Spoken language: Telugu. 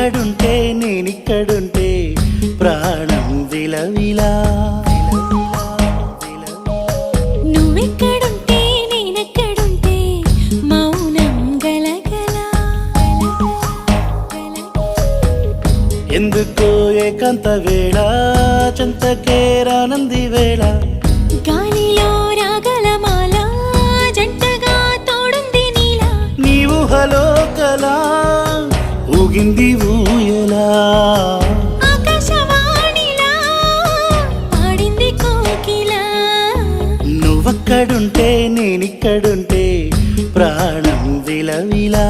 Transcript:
నువ్వెక్కడుంటే నేనిక్కడుంటే ప్రాణం విలవిలా. నువ్వెక్కడుంటే నేనెక్కడుంటే మౌనం గలగల. ఎందుకో ఏకాంత వేళ చెంతకే రానంది వేళ. గాలిలో రాగల మాల జంటగా తోడుంది నీలా. నీ ఊహలో కలా ఊగింది ఊయలా. ఆకాశవాణిలా పాడింది కోకిలా. నువ్వక్కడుంటే నేనిక్కడుంటే ప్రాణం విలవిలా.